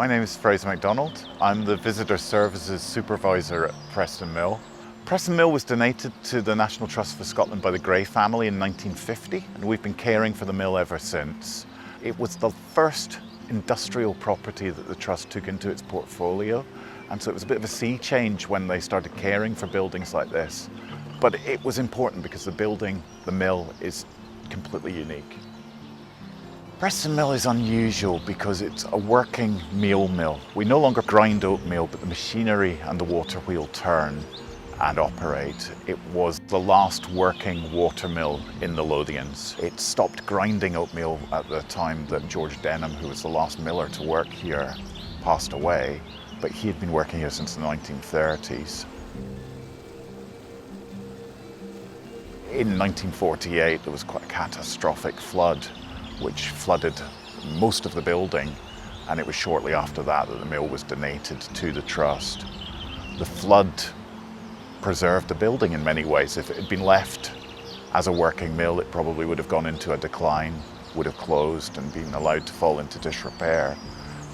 My name is Fraser MacDonald. I'm the Visitor Services Supervisor at Preston Mill. Preston Mill was donated to the National Trust for Scotland by the Gray family in 1950, and we've been caring for the mill ever since. It was the first industrial property that the Trust took into its portfolio, and so it was a bit of a sea change when they started caring for buildings like this. But it was important because the mill, is completely unique. Preston Mill is unusual because it's a working meal mill. We no longer grind oatmeal, but the machinery and the water wheel turn and operate. It was the last working water mill in the Lothians. It stopped grinding oatmeal at the time that George Denham, who was the last miller to work here, passed away, but he had been working here since the 1930s. In 1948, there was quite a catastrophic flood which flooded most of the building, and it was shortly after that that the mill was donated to the Trust. The flood preserved the building in many ways. If it had been left as a working mill, it probably would have gone into a decline, would have closed and been allowed to fall into disrepair.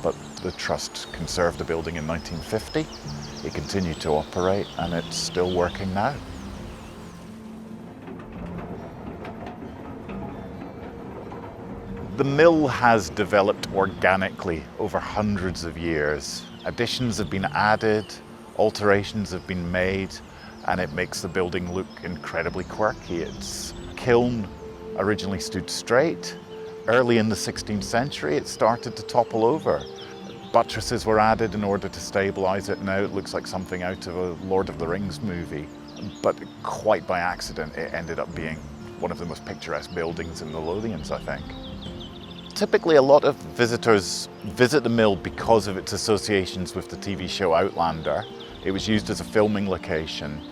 But the Trust conserved the building in 1950. It continued to operate, and it's still working now. The mill has developed organically over hundreds of years. Additions have been added, alterations have been made, and it makes the building look incredibly quirky. Its kiln originally stood straight. Early in the 16th century, it started to topple over. Buttresses were added in order to stabilize it. Now it looks like something out of a Lord of the Rings movie. But quite by accident, it ended up being one of the most picturesque buildings in the Lothians, I think. Typically, a lot of visitors visit the mill because of its associations with the TV show Outlander. It was used as a filming location.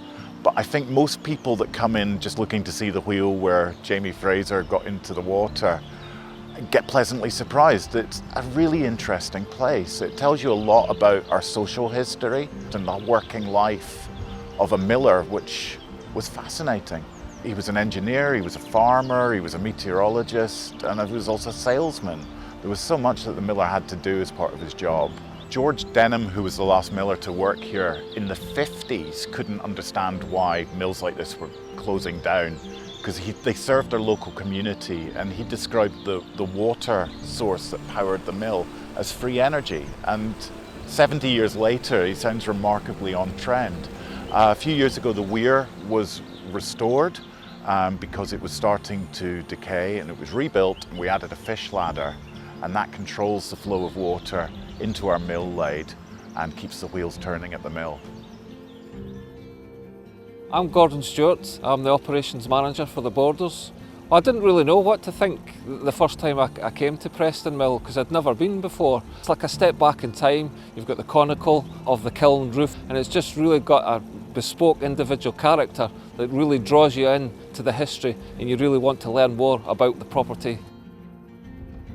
But I think most people that come in just looking to see the wheel where Jamie Fraser got into the water get pleasantly surprised. It's a really interesting place. It tells you a lot about our social history and the working life of a miller, which was fascinating. He was an engineer, he was a farmer, he was a meteorologist, and he was also a salesman. There was so much that the miller had to do as part of his job. George Denham, who was the last miller to work here in the 50s, couldn't understand why mills like this were closing down, because they served their local community, and he described the water source that powered the mill as free energy. And 70 years later, he sounds remarkably on trend. A few years ago, the weir was restored because it was starting to decay, and it was rebuilt, and we added a fish ladder, and that controls the flow of water into our mill lathe and keeps the wheels turning at the mill. I'm Gordon Stewart. I'm the operations manager for the Borders. I didn't really know what to think the first time I came to Preston Mill, because I'd never been before. It's like a step back in time. You've got the conical of the kiln roof, and it's just really got a bespoke individual character that really draws you in to the history, and you really want to learn more about the property.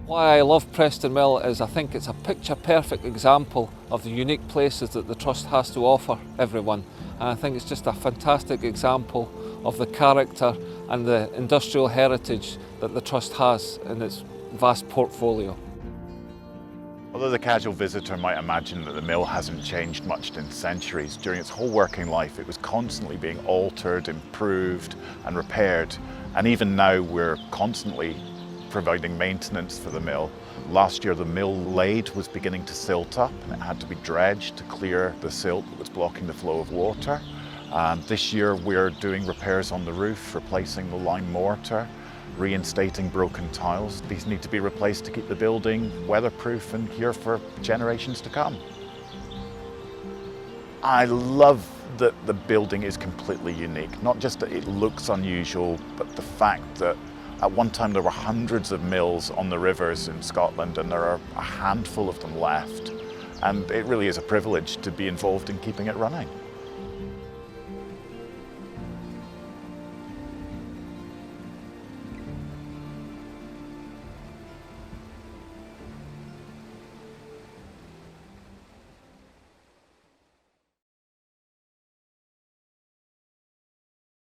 Why I love Preston Mill is I think it's a picture-perfect example of the unique places that the Trust has to offer everyone. And I think it's just a fantastic example of the character and the industrial heritage that the Trust has in its vast portfolio. Although the casual visitor might imagine that the mill hasn't changed much in centuries, during its whole working life it was constantly being altered, improved and repaired. And even now we're constantly providing maintenance for the mill. Last year the mill lathe was beginning to silt up, and it had to be dredged to clear the silt that was blocking the flow of water. This year we're doing repairs on the roof, replacing the lime mortar, reinstating broken tiles. These need to be replaced to keep the building weatherproof and here for generations to come. I love that the building is completely unique. Not just that it looks unusual, but the fact that at one time there were hundreds of mills on the rivers in Scotland, and there are a handful of them left. And it really is a privilege to be involved in keeping it running.